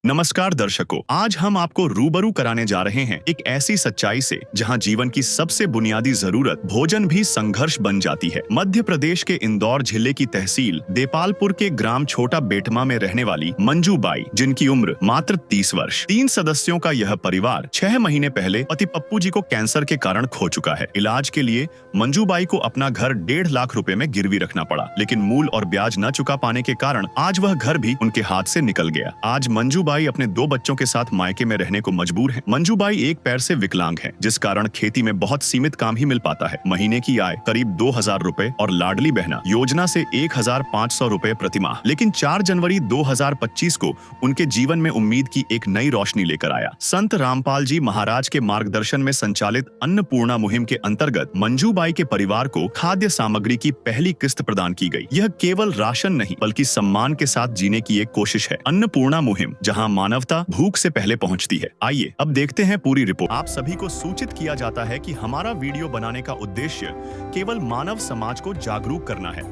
नमस्कार दर्शकों, आज हम आपको रूबरू कराने जा रहे हैं एक ऐसी सच्चाई से जहां जीवन की सबसे बुनियादी जरूरत भोजन भी संघर्ष बन जाती है। मध्य प्रदेश के इंदौर जिले की तहसील देपालपुर के ग्राम छोटा बेटमा में रहने वाली मंजू बाई, जिनकी उम्र मात्र 30 वर्ष, 3 सदस्यों का यह परिवार 6 महीने पहले पति पप्पू जी को कैंसर के कारण खो चुका है। इलाज के लिए मंजू बाई को अपना घर 1.5 लाख रुपए में गिरवी रखना पड़ा, लेकिन मूल और ब्याज न चुका पाने के कारण आज वह घर भी उनके हाथ से निकल गया। आज मंजू बाई अपने 2 बच्चों के साथ मायके में रहने को मजबूर है। मंजू बाई एक पैर से विकलांग है, जिस कारण खेती में बहुत सीमित काम ही मिल पाता है। महीने की आय करीब 2000 रुपए और लाडली बहना योजना से 1500 रुपए प्रति माह। लेकिन 4 जनवरी 2025 को उनके जीवन में उम्मीद की एक नई रोशनी लेकर आया। संत रामपाल जी महाराज के मार्गदर्शन में संचालित अन्नपूर्णा मुहिम के अंतर्गत मंजू बाई के परिवार को खाद्य सामग्री की पहली किस्त प्रदान की गई। यह केवल राशन नहीं बल्कि सम्मान के साथ जीने की एक कोशिश है। अन्नपूर्णा मुहिम, जहां मानवता भूख से पहले पहुंचती है। आइए अब देखते हैं पूरी रिपोर्ट। आप सभी को सूचित किया जाता है कि हमारा वीडियो बनाने का उद्देश्य केवल मानव समाज को जागरूक करना है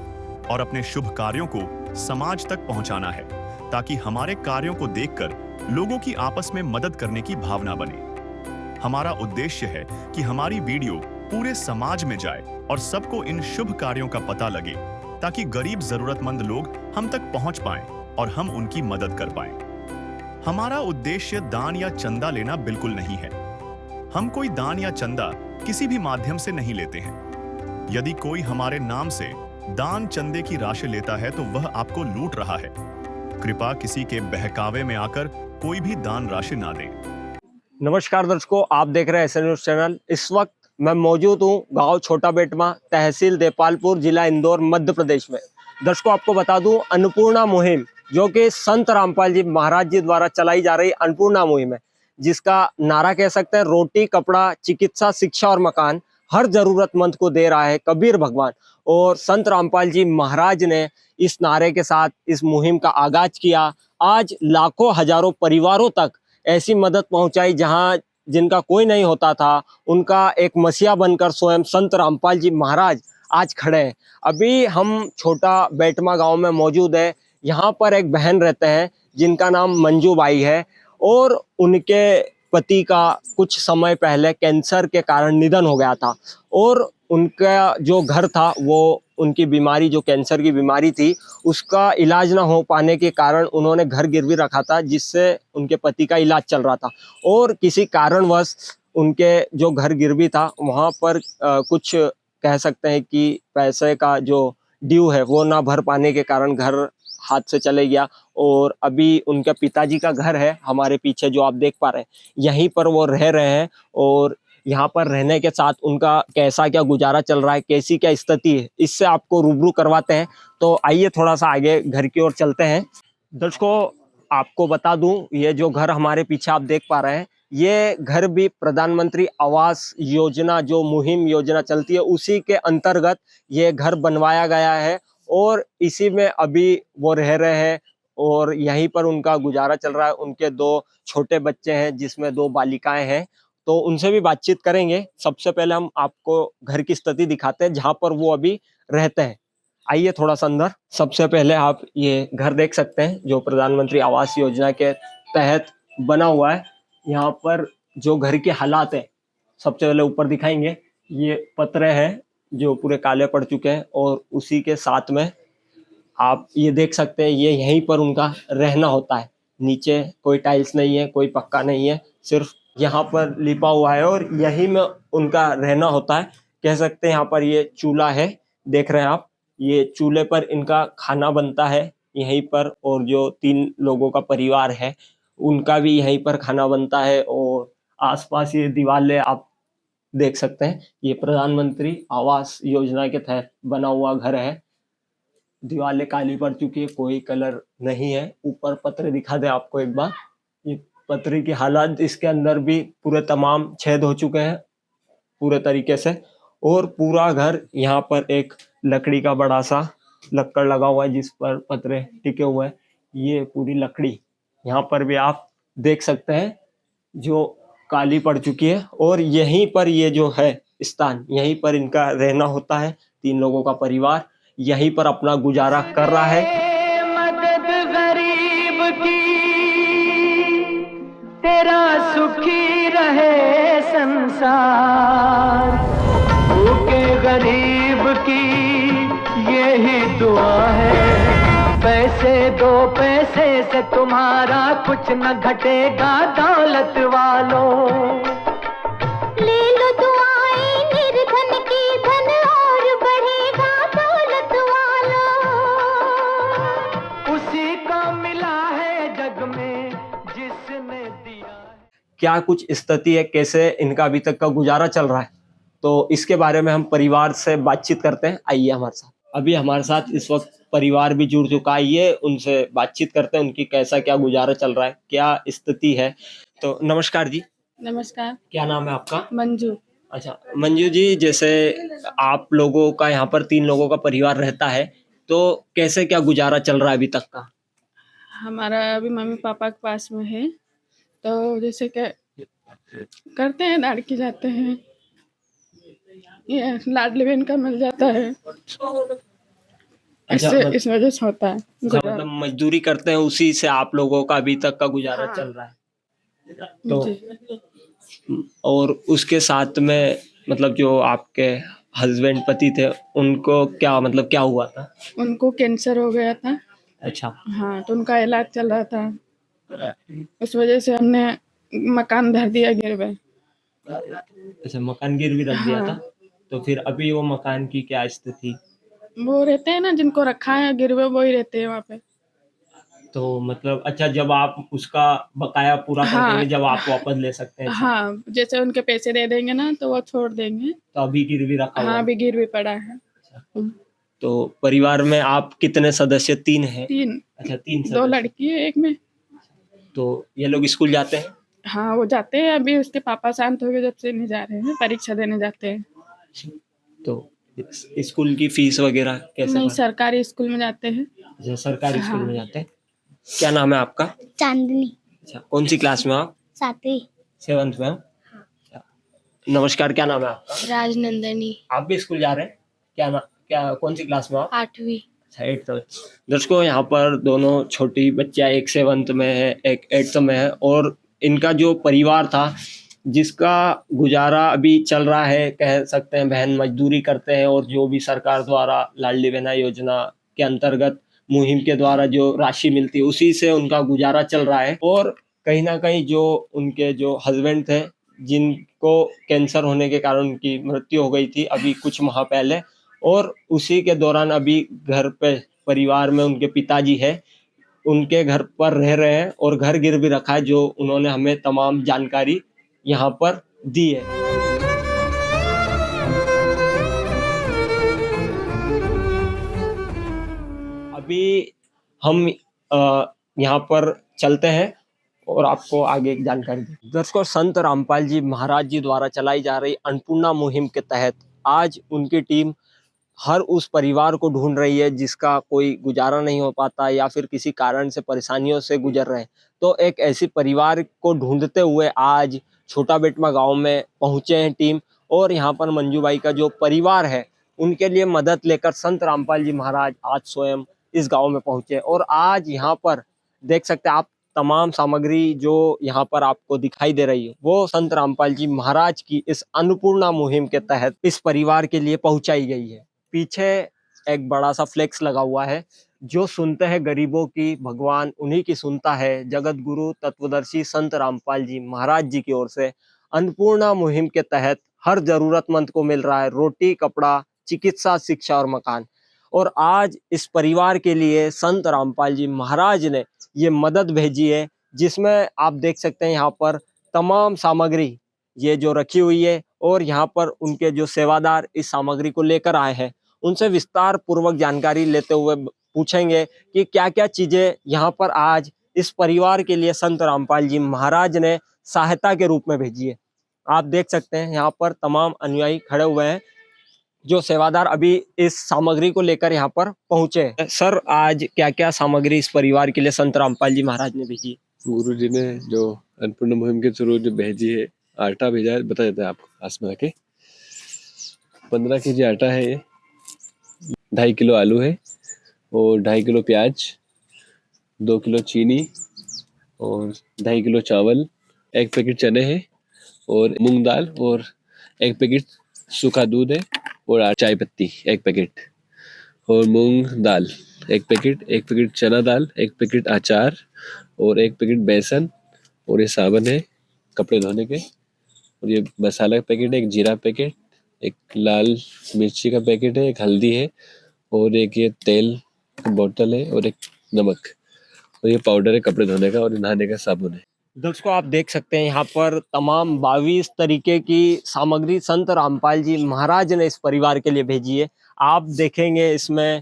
और अपने शुभ कार्यों को समाज तक पहुंचाना है, ताकि हमारे कार्यों को देखकर लोगों की आपस में मदद करने की भावना बने। हमारा उद्देश्य है कि हमारी वीडियो पूरे समाज में जाए और सबको इन शुभ कार्यों का पता लगे, ताकि गरीब जरूरतमंद लोग हम तक पहुंच पाएं और हम उनकी मदद कर पाएं। हमारा उद्देश्य दान या चंदा लेना बिल्कुल नहीं है। हम कोई दान या चंदा किसी भी माध्यम से नहीं लेते हैं। यदि कोई हमारे नाम से दान चंदे की राशि लेता है तो वह आपको लूट रहा है। कृपया किसी के बहकावे में आकर कोई भी दान राशि ना दें। नमस्कार दर्शकों, आप देख रहे हैं एसएन न्यूज चैनल। इस वक्त मैं मौजूद हूं गांव छोटा बेटमा, तहसील देपालपुर, जिला इंदौर, मध्य प्रदेश में। दर्शकों, आपको बता दूं, अन्नपूर्णा मुहिम जो कि संत रामपाल जी महाराज जी द्वारा चलाई जा रही अन्नपूर्णा मुहिम है, जिसका नारा कह सकते हैं रोटी, कपड़ा, चिकित्सा, शिक्षा और मकान हर जरूरतमंद को दे रहा है कबीर भगवान। और संत रामपाल जी महाराज ने इस नारे के साथ इस मुहिम का आगाज किया। आज लाखों हजारों परिवारों तक ऐसी मदद पहुंचाई जहां जिनका कोई नहीं होता था, उनका एक मसीहा बनकर स्वयं संत रामपाल जी महाराज आज खड़े हैं। अभी हम छोटा बेटमा गांव में मौजूद है। यहाँ पर एक बहन रहते हैं जिनका नाम मंजू बाई है और उनके पति का कुछ समय पहले कैंसर के कारण निधन हो गया था और उनका जो घर था वो उनकी बीमारी, जो कैंसर की बीमारी थी, उसका इलाज ना हो पाने के कारण उन्होंने घर गिरवी रखा था, जिससे उनके पति का इलाज चल रहा था। और किसी कारणवश उनके जो घर गिरवी था वहाँ पर कुछ कह सकते हैं कि पैसे का जो ड्यू है वो ना भर पाने के कारण घर हाथ से चले गया। और अभी उनके पिताजी का घर है हमारे पीछे जो आप देख पा रहे हैं, यहीं पर वो रह रहे हैं। और यहाँ पर रहने के साथ उनका कैसा क्या गुजारा चल रहा है, कैसी क्या स्थिति है, इससे आपको रूबरू करवाते हैं। तो आइए थोड़ा सा आगे घर की ओर चलते हैं। दर्शकों, आपको बता दूं, ये जो घर हमारे पीछे आप देख पा रहे हैं, ये घर भी प्रधानमंत्री आवास योजना, जो मुहिम योजना चलती है, उसी के अंतर्गत ये घर बनवाया गया है और इसी में अभी वो रह रहे हैं और यहीं पर उनका गुजारा चल रहा है। उनके 2 छोटे बच्चे हैं, जिसमें 2 बालिकाएं हैं, तो उनसे भी बातचीत करेंगे। सबसे पहले हम आपको घर की स्थिति दिखाते हैं जहां पर वो अभी रहते हैं। आइए थोड़ा सा अंदर। सबसे पहले आप ये घर देख सकते हैं जो प्रधानमंत्री आवास योजना के तहत बना हुआ है। यहाँ पर जो घर के हालात है, सबसे पहले ऊपर दिखाएंगे। ये पतरे हैं जो पूरे काले पड़ चुके हैं और उसी के साथ में आप ये देख सकते हैं, ये यहीं पर उनका रहना होता है। नीचे कोई टाइल्स नहीं है, कोई पक्का नहीं है, सिर्फ यहाँ पर लिपा हुआ है और यहीं में उनका रहना होता है। कह सकते हैं यहाँ पर ये चूल्हा है, देख रहे हैं आप, ये चूल्हे पर इनका खाना बनता है यहीं पर। और जो 3 लोगों का परिवार है उनका भी यहीं पर खाना बनता है। और आसपास ये दीवारें आप देख सकते हैं, ये प्रधानमंत्री आवास योजना के तहत बना हुआ घर है। दीवारें काली पड़ चुकी है, कोई कलर नहीं है। ऊपर पत्र दिखा दे आपको एक बार, ये पतरी की हालात, इसके अंदर भी पूरे तमाम छेद हो चुके हैं पूरे तरीके से। और पूरा घर, यहाँ पर एक लकड़ी का बड़ा सा लक्कड़ लगा हुआ है जिस पर पतरे टिके हुए हैं। ये पूरी लकड़ी यहाँ पर भी आप देख सकते हैं जो काली पड़ चुकी है। और यहीं पर ये जो है स्थान, यहीं पर इनका रहना होता है। 3 लोगों का परिवार यहीं पर अपना गुजारा कर रहा है। मदद गरीब की तेरा सुखी रहे संसार, भूखे गरीब की यही दुआ है। पैसे दो पैसे से तुम्हारा कुछ न घटेगा दौलत वालों, ले लो दुआएं निर्धन की, धन और बढ़ेगा दौलत वालों। उसी को मिला है जग में जिसने दिया। क्या कुछ स्थिति है, कैसे इनका अभी तक का गुजारा चल रहा है, तो इसके बारे में हम परिवार से बातचीत करते हैं। आइए हमारे साथ। अभी हमारे साथ इस वक्त परिवार भी जुड़ चुका है, ये उनसे बातचीत करते हैं, उनकी कैसा क्या गुजारा चल रहा है, क्या स्थिति है। तो नमस्कार जी। नमस्कार। क्या नाम है आपका? मंजू। अच्छा मंजू जी, जैसे आप लोगों का यहाँ पर 3 लोगों का परिवार रहता है, तो कैसे क्या गुजारा चल रहा है अभी तक का? हमारा अभी मम्मी पापा के पास में है, तो जैसे कि करते हैं, दाड़ की जाते हैं, ये लाडली बहन का मिल जाता है, अच्छा, इससे इस वजह से होता है अच्छा, गुजारा। मतलब मजदूरी करते हैं, उसी से आप लोगों का अभी तक का गुजारा हाँ। चल रहा है। तो जी। और उसके साथ में मतलब जो आपके हस्बैंड पति थे, उनको क्या मतलब क्या हुआ था? उनको कैंसर हो गया था। अच्छा। हाँ, तो उनका इलाज चल रहा था, उस वजह से हमने मकान धर दिया गिरवे। अच्छा, मकान गिरवी रख दिया हाँ। था। तो फिर अभी वो मकान की क्या स्थिति? वो रहते हैं ना, जिनको रखा है गिरवे, वो ही रहते हैं वहाँ पे। तो मतलब अच्छा, जब आप उसका बकाया पूरा कर हाँ। देंगे, जब आप वापस ले सकते हैं ऐसा? हाँ, जैसे उनके पैसे दे देंगे ना, तो वो छोड़ देंगे। तो अभी गिरवी रखा हुआ हाँ, है। अभी गिरवी पड़ा है। तो परिवार में आप कितने सदस्य? 3 हैं। 3। अच्छा, 3 2 सदस्य। लड़की है, एक में। तो ये लोग स्कूल जाते हैं? हाँ, वो जाते हैं, अभी उसके पापा शांत हो गए जब से नहीं जा रहे हैं, परीक्षा देने जाते हैं। तो स्कूल की फीस वगैरह कैसे नहीं, भर- सरकारी स्कूल में जाते हैं। अच्छा, सरकारी स्कूल हाँ। में जाते हैं। क्या नाम है आपका? चांदनी। अच्छा, कौन सी क्लास में आप? 7वीं। 7th में? अच्छा। नमस्कार, क्या नाम है आपका? राजनंदनी। आप भी स्कूल जा रहे हैं? क्या कौन सी क्लास में आप? 8वीं। अच्छा, 8th में। दर्शकों, यहाँ पर दोनों छोटी बच्चियाँ, एक 7th में है, एक 8th में है, और इनका जो परिवार था, जिसका गुजारा अभी चल रहा है, कह सकते हैं बहन मजदूरी करते हैं, और जो भी सरकार द्वारा लाडली बहना योजना के अंतर्गत मुहिम के द्वारा जो राशि मिलती है, उसी से उनका गुजारा चल रहा है। और कहीं ना कहीं जो उनके जो हस्बैंड थे, जिनको कैंसर होने के कारण उनकी मृत्यु हो गई थी अभी कुछ माह पहले, और उसी के दौरान अभी घर पे परिवार में उनके पिताजी है, उनके घर पर रह रहे हैं, और घर गिरवी रखा है, जो उन्होंने हमें तमाम जानकारी यहाँ पर दी है। अभी हम यहाँ पर चलते हैं और आपको आगे एक जानकारी दें। दर्शकों, संत रामपाल जी महाराज जी द्वारा चलाई जा रही अन्नपूर्णा मुहिम के तहत आज उनकी टीम हर उस परिवार को ढूंढ रही है जिसका कोई गुजारा नहीं हो पाता या फिर किसी कारण से परेशानियों से गुजर रहे हैं। तो एक ऐसी परिवार को ढूंढते हुए आज छोटा बेटमा गांव में पहुंचे हैं टीम, और यहाँ पर मंजूबाई का जो परिवार है, उनके लिए मदद लेकर संत रामपाल जी महाराज आज स्वयं इस गांव में पहुंचे। और आज यहाँ पर देख सकते हैं आप, तमाम सामग्री जो यहाँ पर आपको दिखाई दे रही है, वो संत रामपाल जी महाराज की इस अन्नपूर्णा मुहिम के तहत इस परिवार के लिए पहुंचाई गई है। पीछे एक बड़ा सा फ्लेक्स लगा हुआ है, जो सुनते हैं गरीबों की, भगवान उन्हीं की सुनता है। जगत गुरु तत्वदर्शी संत रामपाल जी महाराज जी की ओर से अन्नपूर्णा मुहिम के तहत हर जरूरतमंद को मिल रहा है रोटी, कपड़ा, चिकित्सा, शिक्षा और मकान। और आज इस परिवार के लिए संत रामपाल जी महाराज ने ये मदद भेजी है, जिसमें आप देख सकते हैं यहाँ पर तमाम सामग्री ये जो रखी हुई है, और यहाँ पर उनके जो सेवादार इस सामग्री को लेकर आए हैं, उनसे विस्तार पूर्वक जानकारी लेते हुए पूछेंगे कि क्या क्या चीजें यहाँ पर आज इस परिवार के लिए संत रामपाल जी महाराज ने सहायता के रूप में भेजी है। आप देख सकते हैं यहाँ पर तमाम अनुयायी खड़े हुए हैं, जो सेवादार अभी इस सामग्री को लेकर यहाँ पर पहुंचे हैं। सर, आज क्या क्या सामग्री इस परिवार के लिए संत रामपाल जी महाराज ने भेजी? गुरु जी ने जो अन्नपूर्णा मुहिम के थ्रू जो भेजी है, आटा भेजा है, बता देते हैं आपको पास में आके। 15 kg आटा है, ये 2.5 किलो आलू है, और 2.5 किलो प्याज, 2 किलो चीनी, और 2.5 किलो चावल, एक पैकेट चने हैं और मूंग दाल और एक पैकेट सूखा दूध है और चाय पत्ती एक पैकेट और मूंग दाल एक पैकेट चना दाल एक पैकेट अचार और एक पैकेट बेसन और ये साबुन है कपड़े धोने के और ये मसाला का पैकेट है, एक जीरा पैकेट, एक लाल मिर्ची का पैकेट है, एक हल्दी है और एक ये तेल की बोतल है और एक नमक और ये पाउडर है कपड़े धोने का और नहाने का साबुन है। दर्शकों आप देख सकते हैं यहाँ पर तमाम 22 तरीके की सामग्री संत रामपाल जी महाराज ने इस परिवार के लिए भेजी है। आप देखेंगे इसमें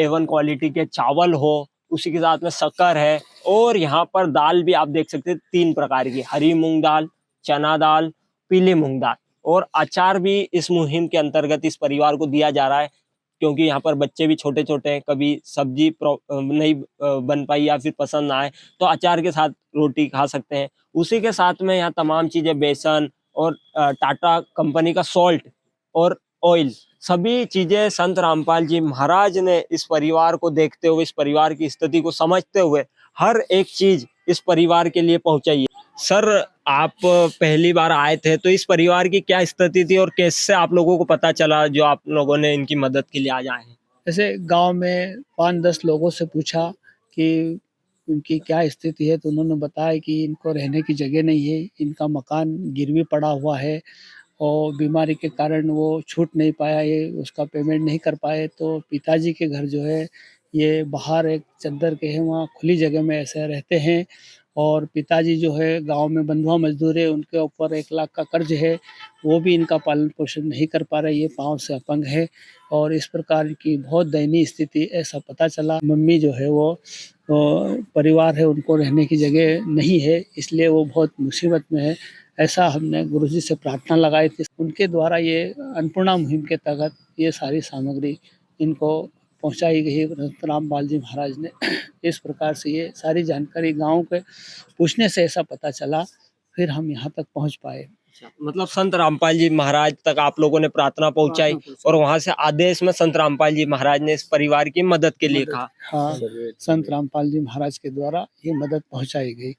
A1 क्वालिटी के चावल हो, उसी के साथ में शक्कर है और यहाँ पर दाल भी आप देख सकते हैं 3 प्रकार की, हरी मूंग दाल, चना दाल, पीली मूंग दाल और अचार भी इस मुहिम के अंतर्गत इस परिवार को दिया जा रहा है क्योंकि यहाँ पर बच्चे भी छोटे छोटे हैं, कभी सब्जी नहीं बन पाई या फिर पसंद ना आए तो अचार के साथ रोटी खा सकते हैं। उसी के साथ में यहाँ तमाम चीजें बेसन और टाटा कंपनी का सॉल्ट और ऑयल सभी चीजें संत रामपाल जी महाराज ने इस परिवार को देखते हुए, इस परिवार की स्थिति को समझते हुए हर एक चीज इस परिवार के लिए पहुंचाई है। सर आप पहली बार आए थे तो इस परिवार की क्या स्थिति थी और कैसे आप लोगों को पता चला जो आप लोगों ने इनकी मदद के लिए आज आए हैं? ऐसे गांव में 5-10 लोगों से पूछा कि उनकी क्या स्थिति है तो उन्होंने बताया कि इनको रहने की जगह नहीं है, इनका मकान गिरवी पड़ा हुआ है और बीमारी के कारण वो छूट नहीं पाया, ये उसका पेमेंट नहीं कर पाए। तो पिताजी के घर जो है ये बाहर एक चद्दर के हैं, वहाँ खुली जगह में ऐसे रहते हैं और पिताजी जो है गांव में बंधुआ मजदूर है, उनके ऊपर 1 लाख का कर्ज है, वो भी इनका पालन पोषण नहीं कर पा रहे, ये पाँव से अपंग है और इस प्रकार की बहुत दयनीय स्थिति ऐसा पता चला। मम्मी जो है वो परिवार है, उनको रहने की जगह नहीं है, इसलिए वो बहुत मुसीबत में है। ऐसा हमने गुरुजी से प्रार्थना लगाई थी, उनके द्वारा ये अन्नपूर्णा मुहिम के तहत ये सारी सामग्री इनको पहुंचाई गई संत रामपाल जी महाराज ने। इस प्रकार से ये सारी जानकारी गांव के पूछने से ऐसा पता चला, फिर हम यहाँ तक पहुंच पाए। मतलब संत रामपाल जी महाराज तक आप लोगों ने प्रार्थना पहुंचाई और वहां से आदेश में संत रामपाल जी महाराज ने इस परिवार की मदद के लिए कहा। हाँ, संत रामपाल जी महाराज के द्वारा ये मदद पहुंचाई गई।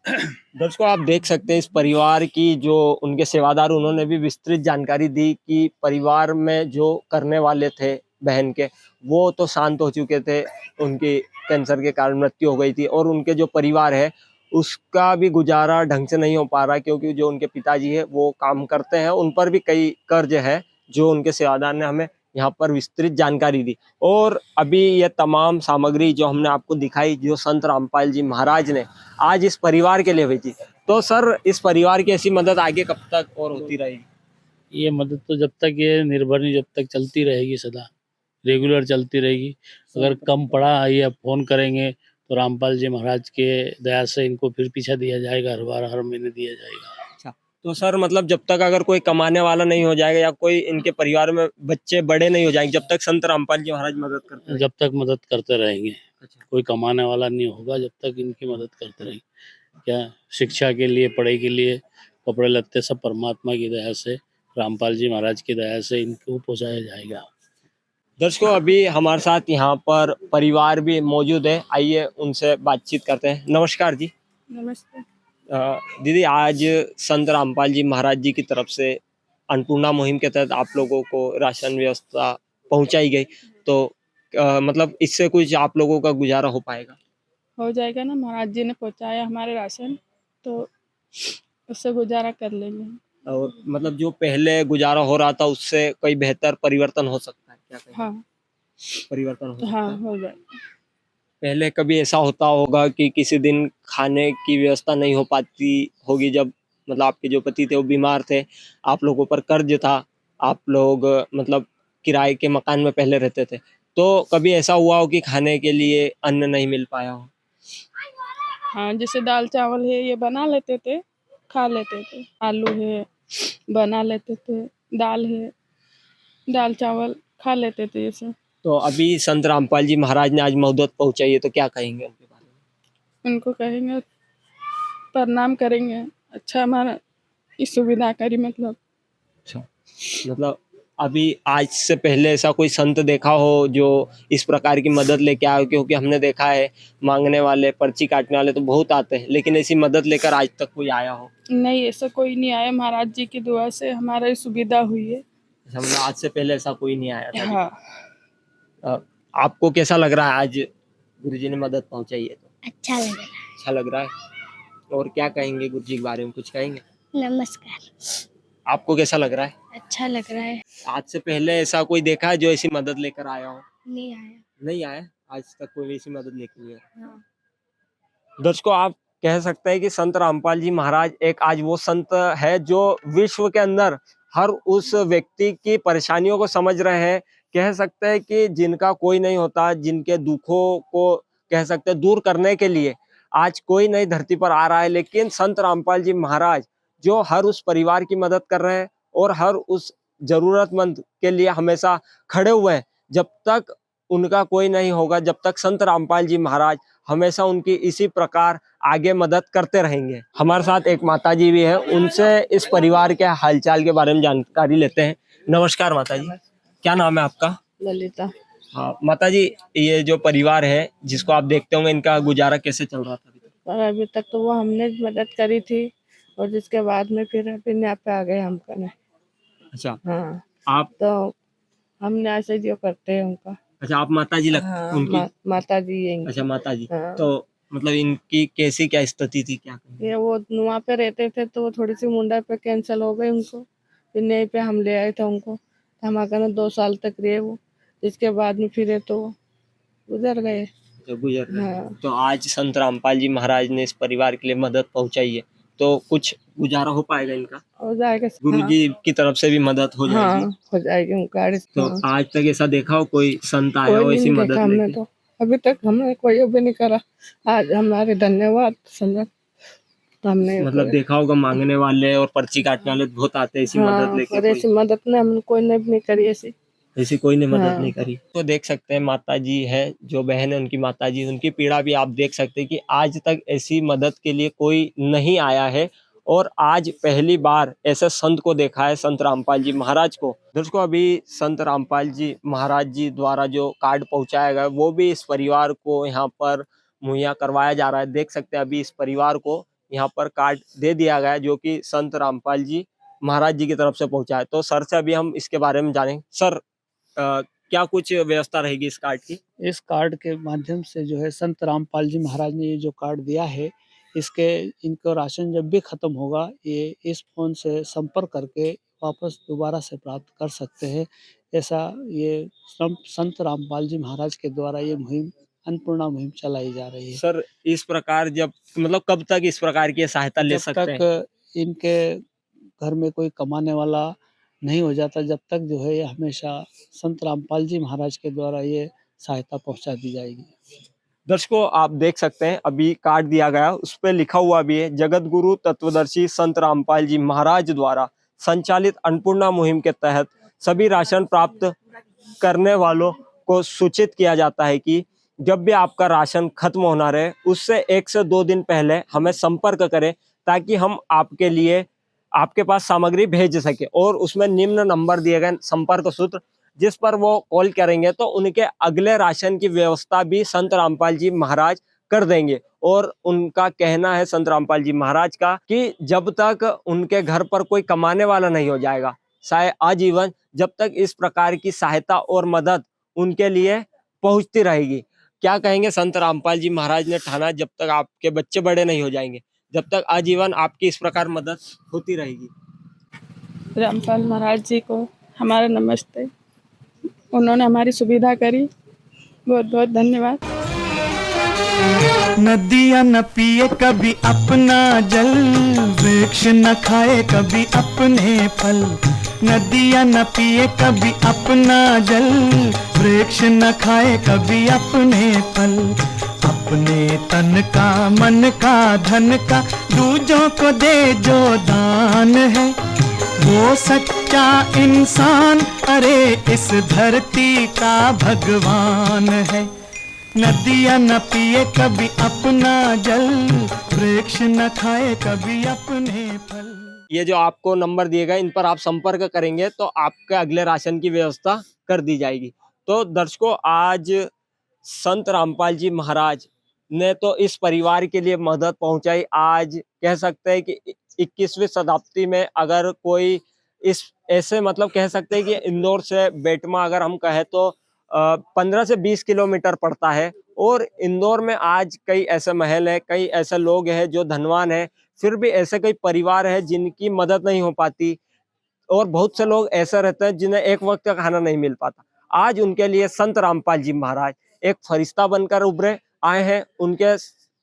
दर्शकों आप देख सकते हैं इस परिवार की जो उनके सेवादार, उन्होंने भी विस्तृत जानकारी दी कि परिवार में जो करने वाले थे बहन के वो तो शांत हो चुके थे, उनकी कैंसर के कारण मृत्यु हो गई थी और उनके जो परिवार है उसका भी गुजारा ढंग से नहीं हो पा रहा क्योंकि जो उनके पिताजी है वो काम करते हैं, उन पर भी कई कर्ज है जो उनके सेवादार ने हमें यहाँ पर विस्तृत जानकारी दी। और अभी ये तमाम सामग्री जो हमने आपको दिखाई जो संत रामपाल जी महाराज ने आज इस परिवार के लिए भेजी, तो सर इस परिवार की ऐसी मदद आगे कब तक और होती रहेगी? ये मदद तो जब तक ये निर्भर नहीं, जब तक चलती रहेगी, सदा रेगुलर चलती रहेगी। अगर कम पड़ा ये फ़ोन करेंगे तो रामपाल जी महाराज के दया से इनको फिर पीछा दिया जाएगा, हर बार हर महीने दिया जाएगा। तो सर मतलब जब तक अगर कोई कमाने वाला नहीं हो जाएगा या कोई इनके परिवार में बच्चे बड़े नहीं हो जाएंगे, जब तक संत रामपाल जी महाराज मदद करते हैं? जब तक मदद करते रहेंगे। अच्छा। कोई कमाने वाला नहीं होगा जब तक इनकी मदद करते रहेंगे। क्या शिक्षा के लिए, पढ़ाई के लिए, कपड़े लत्ते सब परमात्मा की दया से, रामपाल जी महाराज की दया से इनको पहुँचाया जाएगा। दर्शकों अभी हमारे साथ यहाँ पर परिवार भी मौजूद है, आइए उनसे बातचीत करते हैं। नमस्कार जी। नमस्ते। दीदी आज संत रामपाल जी महाराज जी की तरफ से अन्नपूर्णा मुहिम के तहत आप लोगों को राशन व्यवस्था पहुंचाई गई, तो मतलब इससे कुछ आप लोगों का गुजारा हो पाएगा? हो जाएगा ना, महाराज जी ने पहुंचाया हमारे राशन तो उससे गुजारा कर लेंगे। और मतलब जो पहले गुजारा हो रहा था उससे कोई बेहतर परिवर्तन हो सकता है क्या? हाँ परिवर्तन हो सकता हाँ है? हो जाएगा। पहले कभी ऐसा होता होगा कि किसी दिन खाने की व्यवस्था नहीं हो पाती होगी, जब मतलब आपके जो पति थे वो बीमार थे, आप लोगों पर कर्ज था, आप लोग मतलब किराए के मकान में पहले रहते थे, तो कभी ऐसा हुआ हो कि खाने के लिए अन्न नहीं मिल पाया हो? हाँ जैसे दाल चावल है ये बना लेते थे, खा लेते थे। आलू है बना लेते थे, दाल है दाल चावल खा लेते थे जैसे। तो अभी संत रामपाल जी महाराज ने आज मदद पहुंचाई है तो क्या कहेंगे उनके बारे में? उनको कहेंगे, प्रणाम करेंगे, अच्छा हमारा इस सुविधा करी। मतलब मतलब अभी आज से पहले ऐसा कोई संत देखा हो जो इस प्रकार की मदद लेके आए हो? क्योंकि हमने देखा है मांगने वाले, पर्ची काटने वाले तो बहुत आते हैं, लेकिन ऐसी मदद लेकर आज तक कोई आया हो? नहीं, ऐसा कोई नहीं आया। महाराज जी की दुआ से हमारा ये सुविधा हुई है। मतलब आज से पहले ऐसा कोई नहीं आया था? हाँ। आपको कैसा लग रहा है आज गुरुजी ने मदद पहुंचाई है तो? अच्छा लग रहा अच्छा लग रहा है। और क्या कहेंगे गुरुजी के बारे में, कुछ कहेंगे? है। नमस्कार। आपको कैसा लग रहा है? अच्छा लग रहा है। आज से पहले ऐसा कोई देखा है जो ऐसी मदद लेकर आया हो? नहीं आया। नहीं आया, आज तक कोई ऐसी मदद लेकर नहीं आया। हाँ। दर्शकों, आप कह सकते हैं कि संत रामपाल जी महाराज एक आज वो संत है जो विश्व के अंदर हर उस व्यक्ति की परेशानियों को समझ रहे हैं। कह सकते हैं कि जिनका कोई नहीं होता, जिनके दुखों को कह सकते हैं दूर करने के लिए आज कोई नई धरती पर आ रहा है, लेकिन संत रामपाल जी महाराज जो हर उस परिवार की मदद कर रहे हैं और हर उस जरूरतमंद के लिए हमेशा खड़े हुए हैं। जब तक उनका कोई नहीं होगा, जब तक संत रामपाल जी महाराज हमेशा उनकी इसी प्रकार आगे मदद करते रहेंगे। हमारे साथ एक माता जी भी है, उनसे इस परिवार के हालचाल के बारे में जानकारी लेते हैं। नमस्कार माता जी, क्या नाम है आपका? ललिता। हाँ माता जी, ये जो परिवार है जिसको आप देखते होंगे, इनका गुजारा कैसे चल रहा था अभी तक? और अभी तक तो वो हमने मदद करी थी, और जिसके बाद में फिर अपने यहाँ पे आ गए हम करने। अच्छा, हाँ, आप तो हमने ऐसे जो करते हैं उनका। अच्छा, आप माता जी हाँ, उनकी? माता जी है इनकी। अच्छा, माता जी। हाँ। तो मतलब इनकी कैसी क्या स्थिति थी, क्या कहेंगे? ये वो वहाँ पे रहते थे तो थोड़ी सी मुंडा पे कैंसल हो गई उनको, फिर यहीं पे हम ले आए थे उनको। हमारे घर 2 साल तक रहे वो, इसके बाद में फिर तो गुजर गए। जो गुजर गए। हाँ। तो आज संत रामपाल जी महाराज ने इस परिवार के लिए मदद पहुंचाई है, तो कुछ गुजारा हो पाएगा इनका? हो जाएगा। गुरु जी की तरफ से भी मदद हो जाएगी? हाँ, हो जाएगी उनका। तो हाँ। आज तक ऐसा देखा हो कोई संत आया हो कोई ऐसी नहीं मदद देखा हमने लेके? तो, अभी तक हमने कोई भी नहीं करा। आज हमारे धन्यवाद समझ, तो हमने मतलब देखा होगा मांगने वाले और पर्ची काटने वाले बहुत आते हैं ऐसी मदद लेके। और ऐसी मदद ने हम कोई ने भी नहीं करी ऐसी। ऐसी कोई ने मदद हाँ। नहीं करी। तो देख सकते हैं माता जी है, जो बहन है उनकी माता जी, उनकी पीड़ा भी आप देख सकते हैं कि आज तक ऐसी मदद के लिए कोई नहीं आया है, और आज पहली बार ऐसे संत को देखा है, संत रामपाल जी महाराज को। दोस्तों, अभी संत रामपाल जी महाराज जी द्वारा जो कार्ड पहुंचाया गया वो भी इस परिवार को यहाँ पर मुहैया करवाया जा रहा है। देख सकते हैं अभी इस परिवार को यहाँ पर कार्ड दे दिया गया है, जो कि संत रामपाल जी महाराज जी की तरफ से पहुंचा है। तो सर से अभी हम इसके बारे में जानेंगे। सर, क्या कुछ व्यवस्था रहेगी इस कार्ड की? इस कार्ड के माध्यम से जो है संत रामपाल जी महाराज ने ये जो कार्ड दिया है, इसके इनको राशन जब भी खत्म होगा, ये इस फोन से संपर्क करके वापस दोबारा से प्राप्त कर सकते हैं। ऐसा ये संत रामपाल जी महाराज के द्वारा ये मुहिम, अन्नपूर्णा मुहिम चलाई जा रही है। सर, इस प्रकार जब मतलब कब तक इस प्रकार की सहायता ले जब सकते हैं? तक इनके घर में कोई कमाने वाला नहीं हो जाता, जब तक जो है ये हमेशा संत रामपाल जी महाराज के द्वारा ये सहायता पहुंचा दी जाएगी। दर्शकों, आप देख सकते हैं अभी कार्ड दिया गया, उस पर लिखा हुआ भी है, जगत गुरु तत्वदर्शी संत रामपाल जी महाराज द्वारा संचालित अन्नपूर्णा मुहिम के तहत सभी राशन प्राप्त करने वालों को सूचित किया जाता है कि जब भी आपका राशन खत्म होना रहे, उससे 1 से 2 दिन पहले हमें संपर्क करें, ताकि हम आपके लिए आपके पास सामग्री भेज सके। और उसमें निम्न नंबर दिए गए संपर्क सूत्र, जिस पर वो कॉल करेंगे तो उनके अगले राशन की व्यवस्था भी संत रामपाल जी महाराज कर देंगे। और उनका कहना है संत रामपाल जी महाराज का कि जब तक उनके घर पर कोई कमाने वाला नहीं हो जाएगा, शायद आजीवन, जब तक इस प्रकार की सहायता और मदद उनके लिए पहुंचती रहेगी। क्या कहेंगे संत रामपाल जी महाराज ने ठाना, जब तक आपके बच्चे बड़े नहीं हो जाएंगे, जब तक आजीवन आपकी इस प्रकार मदद होती रहेगी। रामपाल महाराज जी को हमारा नमस्ते, उन्होंने हमारी सुविधा करी, बहुत बहुत धन्यवाद। नदियाँ न पिए कभी अपना जल, वृक्ष न खाए कभी अपने फल। नदियाँ न पिए कभी अपना जल, वृक्ष न खाए कभी अपने फल। अपने तन का, मन का, धन का दूजों को दे जो दान है, वो सच्चा इंसान, अरे इस धरती का भगवान है। नदियाँ न पिए कभी अपना जल, वृक्ष न खाए कभी अपने फल। ये जो आपको नंबर दिए गए इन पर आप संपर्क करेंगे तो आपके अगले राशन की व्यवस्था कर दी जाएगी। तो दर्शकों, आज संत रामपाल जी महाराज ने तो इस परिवार के लिए मदद पहुंचाई। आज कह सकते हैं कि 21वीं शताब्दी में अगर कोई इस ऐसे मतलब कह सकते हैं कि इंदौर से बेटमा अगर हम कहें तो 15 से 20 किलोमीटर पड़ता है, और इंदौर में आज कई ऐसे महल हैं, कई ऐसे लोग हैं जो धनवान हैं, फिर भी ऐसे कई परिवार हैं जिनकी मदद नहीं हो पाती, और बहुत से लोग ऐसे रहते हैं जिन्हें एक वक्त का खाना नहीं मिल पाता। आज उनके लिए संत रामपाल जी महाराज एक फरिश्ता बनकर उभरे आए हैं। उनके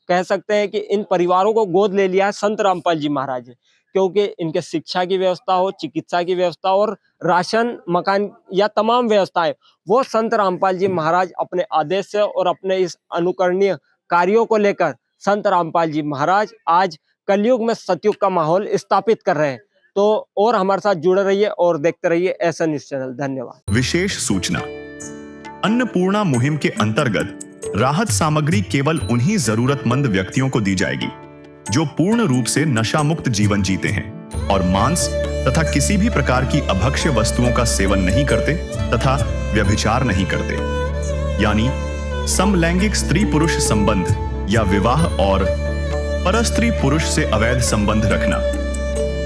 कह सकते हैं कि इन परिवारों को गोद ले लिया है संत रामपाल जी महाराज ने, क्योंकि इनके शिक्षा की व्यवस्था हो, चिकित्सा की व्यवस्था और राशन, मकान या तमाम व्यवस्थाएं वो संत रामपाल जी महाराज अपने आदेश से और अपने इस अनुकरणीय कार्यों को लेकर संत रामपाल जी महाराज आज कलयुग में सतयुग का माहौल स्थापित कर रहे हैं। तो और हमारे साथ जुड़े रहिए और देखते रहिए एसएन न्यूज़ चैनल। धन्यवाद। विशेष सूचना, अन्नपूर्णा मुहिम के अंतर्गत राहत सामग्री केवल उन्हीं जरूरतमंद व्यक्तियों को दी जाएगी जो पूर्ण रूप से नशा मुक्त जीवन जीते हैं और मांस तथा किसी भी प्रकार की अभक्ष्य वस्तुओं का सेवन नहीं करते तथा व्यभिचार नहीं करते, यानी समलैंगिक स्त्री पुरुष संबंध या विवाह और परस्त्री पुरुष से अवैध संबंध रखना।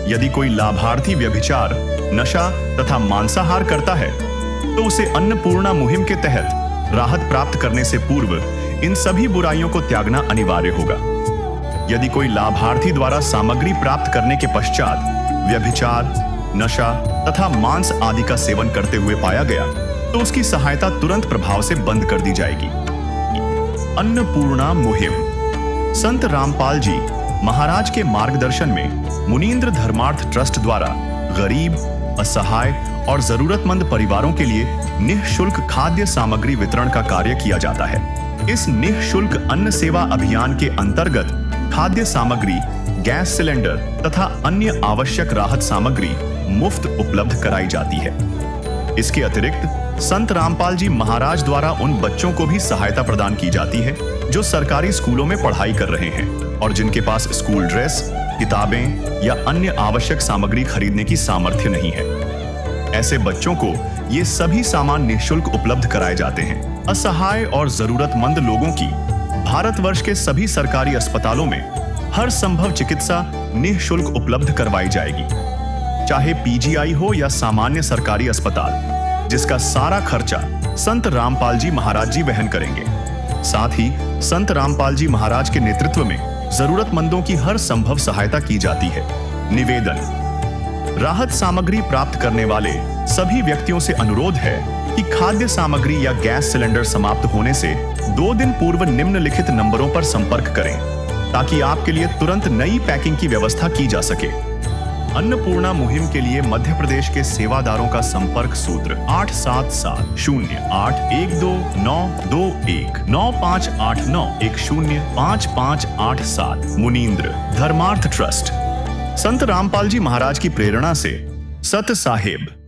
यदि कोई लाभार्थी व्यभिचार, नशा तथा मांसाहार करता है तो उसे अन्नपूर्णा मुहिम के तहत राहत प्राप्त करने से पूर्व इन सभी बुराइयों को त्यागना अनिवार्य होगा। यदि कोई लाभार्थी द्वारा सामग्री प्राप्त करने के पश्चात व्यभिचार, नशा तथा मांस आदि का सेवन करते हुए पाया गया तो उसकी सहायता तुरंत प्रभाव से बंद कर दी जाएगी। अन्नपूर्णा मुहिम संत रामपाल जी महाराज के मार्गदर्शन में मुनींद्र धर्मार्थ ट्रस्ट द्वारा गरीब, असहाय और जरूरतमंद परिवारों के लिए निःशुल्क खाद्य सामग्री वितरण का कार्य किया जाता है। इस निःशुल्क अन्न सेवा अभियान के अंतर्गत खाद्य सामग्री, गैस सिलेंडर तथा अन्य आवश्यक राहत सामग्री मुफ्त उपलब्ध कराई जाती है। इसके अतिरिक्त संत रामपाल जी महाराज द्वारा उन बच्चों को भी सहायता प्रदान की जाती है जो सरकारी स्कूलों में पढ़ाई कर रहे हैं और जिनके पास स्कूल ड्रेस, किताबें या अन्य आवश्यक सामग्री खरीदने की सामर्थ्य नहीं है। ऐसे बच्चों को ये सभी सामान निःशुल्क उपलब्ध कराए जाते हैं। असहाय और जरूरतमंद लोगों की भारतवर्ष के सभी सरकारी अस्पतालों में हर संभव चिकित्सा निःशुल्क उपलब्ध करवाई जाएगी, चाहे पीजीआई हो या सामान्य सरकारी अस्पताल, जिसका सारा खर्चा संत रामपाल जी महाराज जी वहन करेंगे। साथ ही संत रामपाल जी महाराज के नेतृत्व में जरूरतमंदों की हर संभव सहायता की जाती है। निवेदन, राहत सामग्री प्राप्त करने वाले सभी व्यक्तियों से अनुरोध है कि खाद्य सामग्री या गैस सिलेंडर समाप्त होने से 2 दिन पूर्व निम्नलिखित नंबरों पर संपर्क करें ताकि आपके लिए तुरंत नई पैकिंग की व्यवस्था की जा सके। अन्नपूर्णा मुहिम के लिए मध्य प्रदेश के सेवादारों का संपर्क सूत्र 877-0812-9589-105587। मुनींद्र धर्मार्थ ट्रस्ट। संत रामपाल जी महाराज की प्रेरणा से सत साहेब